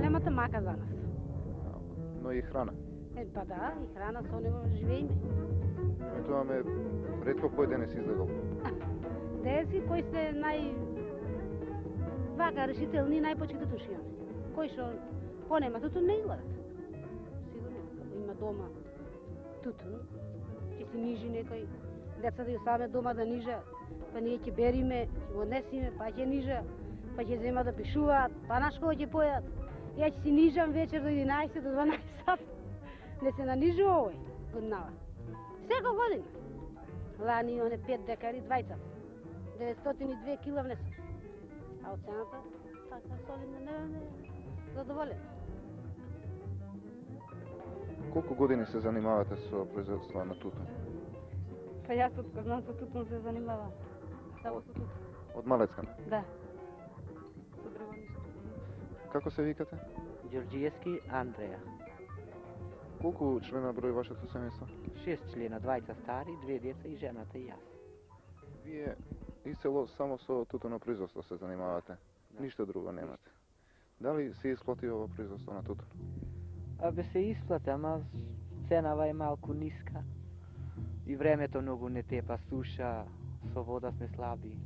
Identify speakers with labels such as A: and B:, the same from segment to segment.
A: немате мака за нас.
B: Но и храна.
A: Па да, и храна со него живееме.
B: Тоа ме ретко кој денес излегол.
A: Тези кои се вака решителни, најпочки тутушијани. Кои што понема тутун не изгладат. Сигурно, ако има дома тутун, ќе се нижи некој, деца да ја саме дома да нижа, па ние ќе бериме, ќе го однесиме, па ќе нижа, па ќе зема да пишуваат, па на школа ќе појат. Ја ќе си нижам вечер до 11 до 12 сат. Не се нанижува овој годинава. Секој година. Лани оне 5 декари, двајца. 902 кила внесат. А од цената, така солидно не задоволен.
B: Колку години се занимавате со производство на тутун?
A: Па јас откога знам со тутун се занимавам. Само со тутун.
B: Од малецка?
A: Да. Со друго ништо.
B: Како се викате?
C: Ѓорѓиевски Андреја.
B: Колку члена брои вашето семејство?
C: 6 члена, двајца стари, 2 деца и жената и јас.
B: Вие исцело само со тутуно производство се занимавате?
C: Да.
B: Ништо друго немате? Дали се исплати ово производство на тутун?
C: Абе се исплати, ама ценава е малку ниска. И времето многу не тепа, суша, со вода сме слаби.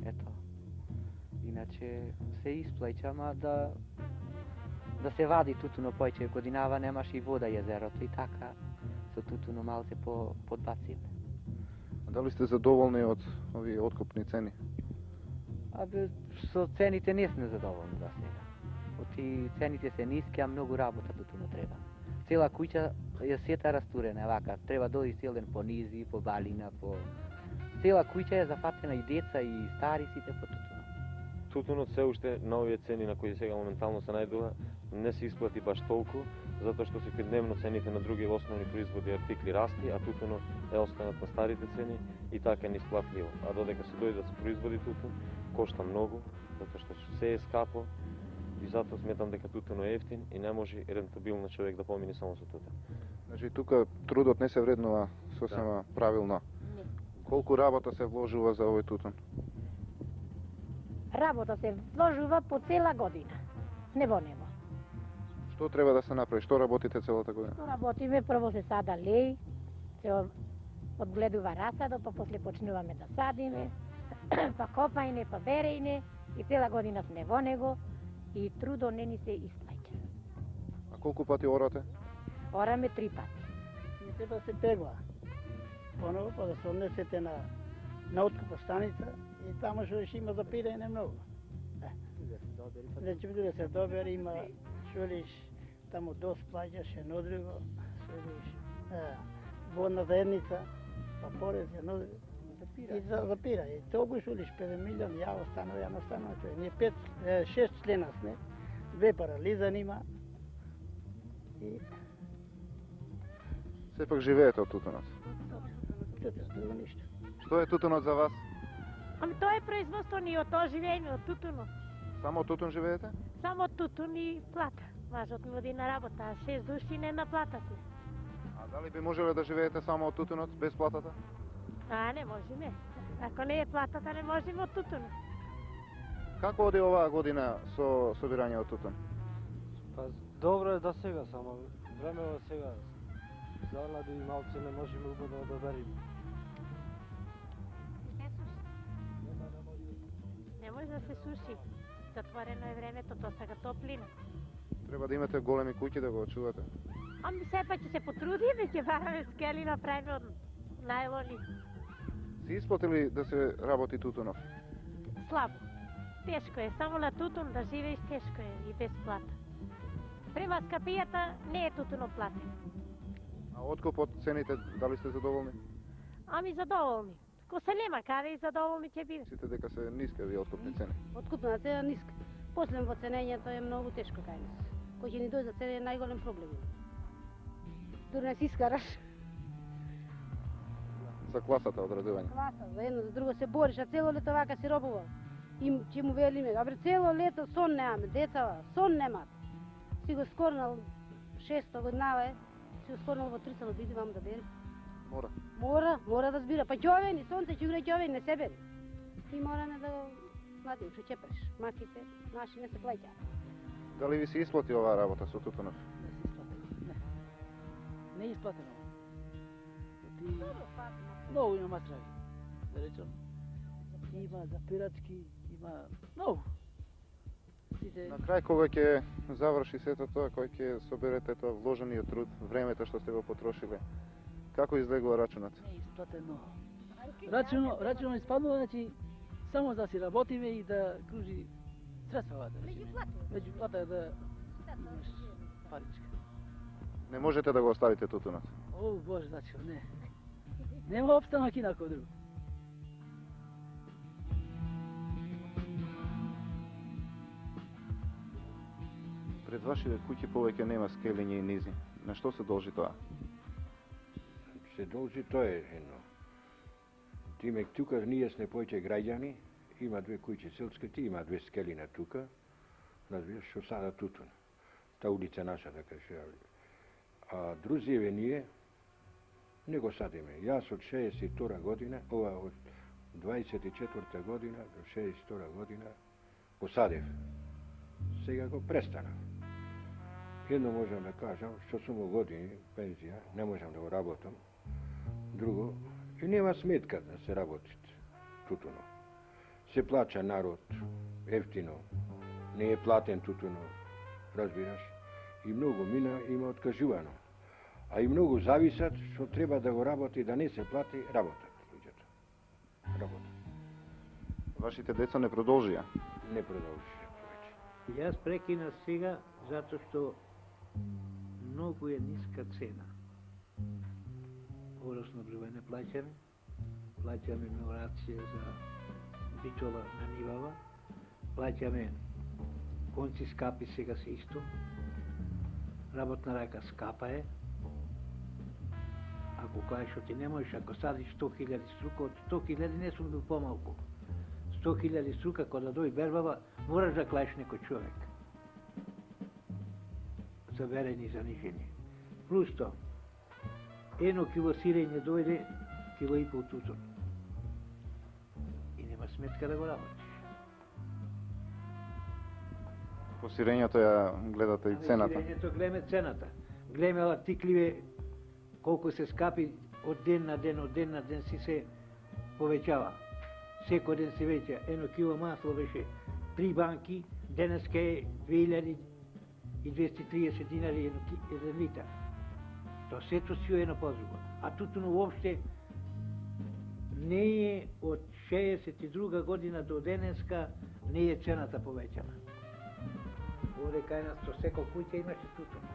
C: Ето. Иначе се исплаќа, ама да се вади тутуно појче годинава, немаш и вода језерото и така со тутуно малце подбациме.
B: А дали сте задоволни од овие откупни цени?
C: Абе, со цените не сме задоволни за сега. Оти цените се ниски, а многу работа тутуно треба. Цела куќа е сета растурена, вака, треба дојди цел ден по низи, по балина, по... Цела куќа е зафатена и деца и стари сите по тутуно.
D: Тутунот се уште на овие цени на кои сега моментално се најдува не се исплати баш толку, затоа што секојдневно цените на други основни производи и артикли расти, а тутунот е останат на старите цени и така е неисплатливо. А додека се дојде да се производи тутун, кошта многу, затоа што се е скапо и затоа сметам дека тутун е ефтин и не може рентабилно човек да помине само со тутун.
B: Значи тука трудот не се вреднува сосема правилно.
A: Не.
B: Колку работа се вложува за овој тутун?
E: Работа се вложува по цела година. Небо.
B: Што треба да се направи? Што работите целата година?
E: Работиме, прво се сада леј, се одгледува расадо, па после почнуваме да садиме, па копајне, па берејне и цела година сме во него и трудо не ни се исплаќа.
B: А колку пати орате?
E: Ораме 3 пати.
F: Не треба се пегла. Поново па да се однесете на откупа станица и таму што ще има запирање многу. Значи да се добери, има шулиш, таму дос плаќаш едно друго, шулиш водна заедница, па порез едно друго. И запира. И толку шулиш 5 милион, ја останува, ја настанува човек. Ние 6 члена сме, 2 парализани има и
B: Сепак живеете од тутунот.
F: друго ништо.
B: Што е тутунот за вас?
E: Ами тоа е производство, ние од тоа живееме, од тутуно.
B: Само од тутун живеете?
E: Само од тутун и плата. Важот година работа, а 6 души не на плата сме.
B: А дали би можеле да живеете само од тутунот, без платата?
E: А, не можеме. Ако не е платата, не можеме од тутунот.
B: Како оди оваа година со собирање од тутун?
G: Па добро е да сега, само времево сега. Залади и малце не можеме убаво да бериме.
E: Не може да се суши. Затворено е времето, тоа сега топлина.
B: Треба да имате големи куќи да го очувате.
E: Ами сепак ќе се потрудиме, ќе бараме скели направиме од најлони.
B: Се исплати ли да се работи тутунов?
E: Слабо. Тешко е, само на тутун да живееш тешко е и без плата. Према скапијата не е тутуно платен.
B: А откуп од цените, дали сте задоволни?
E: Ами задоволни. Ко се нема каде и задоволни ќе биде.
B: Мислите дека се ниски овие откупни цени?
A: Откупната цена ниска. После во ценењето е многу тешко кај нас. Кој ќе ни дојде за цена е најголем проблем. Дури не си искараш.
B: За класата одредување.
A: Класа, за едно, за друго се бориш, а цело лето вака си робува. И ќе му велиме, абре цело лето сон немаме, децава, сон немат. Си го скорнал 600 годинава е, си го скорнал во 300 да иди вам да бери. Мора да збира. Па ќовени, сонце ќе игра ќовени, не се бери. И мораме да го младим, што ќе преш. Маките наши не се плаќаат.
B: Дали ви се исплати оваа работа со тутунов?
F: Не се исплатено. Не. Не исплатено. Ти много има матраги. Да речем. Има за пиратски, има много. Сите
B: На крај кога ќе заврши сето тоа, кој ќе соберете тоа вложениот труд, времето што сте го потрошиле, како излегува рачунат?
F: не е исплатено. Рачуно испаднува, значи само да си работиме и да кружи средства да речеме. Меѓу плата да имаш паричка.
B: Не можете да го оставите тутунот.
F: О, Боже, значи не. Нема опстанок инако друго.
B: Пред вашите куќи повеќе нема скелиња и низи. На што се должи тоа?
H: Се должи тоа е едно. Тимек тука ние сме повеќе граѓани, има две куќи селските, има две скелина тука, разбираш, што сада тутун. Та улица наша, да кажа. А друзиеве ние не го садиме. Јас од 62 година, ова од 24 година до 62 година го садев. Сега го престанав. Едно можам да кажам, што сум во години, пензија, не можам да го работам. Друго, и нема сметка да се работи тутуно. Се плача народ, ефтино, не е платен тутуно, разбираш. И многу мина има откажувано. А и многу зависат што треба да го работи, да не се плати, работат луѓето. Работат.
B: Вашите деца не продолжија.
H: Не продолжија повеќе.
I: Јас прекинав сега затоа што многу е ниска цена. Водоснабдување плаќаме, плаќаме мелиорација за битола на нивава, плаќаме конци скапи сега се исто, работна рака скапа е. Ако кажеш што ти не можеш, ако садиш 100.000 струка, од 100.000 не сум бил помалку. 100.000 струка, кога да дојде бербава, мораш да клаеш некој човек. Заверени, занижени. Плюс тоа, едно кило сирење дојде, кило и пол тутун. И нема сметка да го работиш.
B: По сирењето ја гледате и цената.
I: Сирењето гледаме цената. Гледаме артикливе колку се скапи од ден на ден, од ден на ден си се повеќава. Секој ден се веќе. Едно кило масло беше 3 банки, денеска е 2230 динари еден литар. Тоа сето си е на позуба. А тутуно воопште не е од 62 година до денеска не е цената повеќана. Оде кај нас со секој куќа имаше тутуно.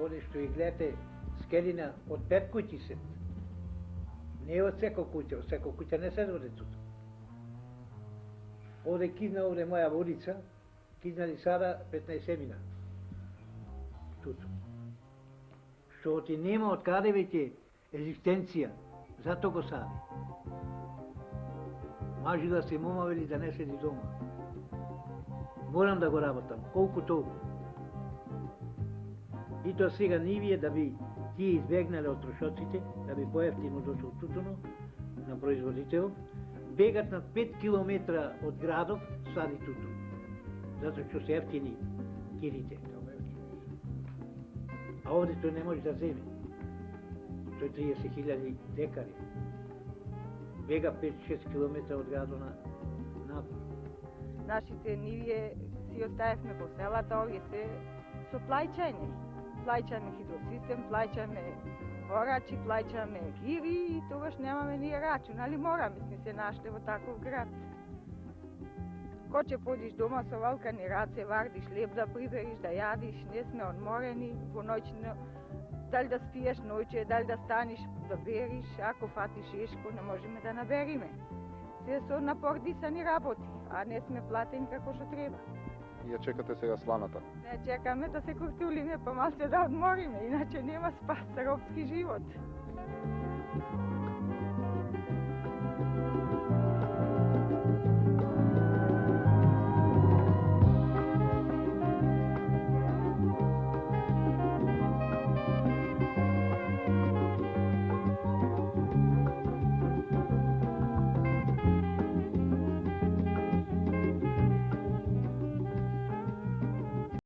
I: Оде што и гледате скелина од 5 куќи се. Не е од секој куќа, од секој куќа не се доде тутуно. Оде кизна овде моја водица, кизнали сада 15 семина. Тутуно. Што ти нема од каде веќе екзистенција, зато го сади. Мажи да се момавели да не седи дома. Морам да го работам, колку толку. И тоа сега нивие да би тие избегнале од трошоците, да би поевтино дошол тутуно на производител, бегат на 5 километра од градов, сади тутуно. Затоа што се ефтини килите. А овде тој не може да земе. Тој 30.000 декари. Бега 5-6 километра од градот на
J: Нашите нивие си оставевме по селата, овие се со плаќање. Плаќаме хидросистем, плаќаме орачи, плаќаме гири и тогаш немаме ние рачун, али мораме, сме се нашле во таков град. Ко ќе поđиш дома со валкани раце, вардиш леб да прибериш, да јадиш, не сме одморени, во ноќно, дали да спиеш ноќе, дали да станиш да бериш, ако фатиш ешко, не можеме да набериме. Се со напордисани работи, а не сме платени како што треба.
B: Ја чекате сега сланата.
J: Не чекаме да се куртулиме, па малце да одмориме, иначе нема спас за робски живот.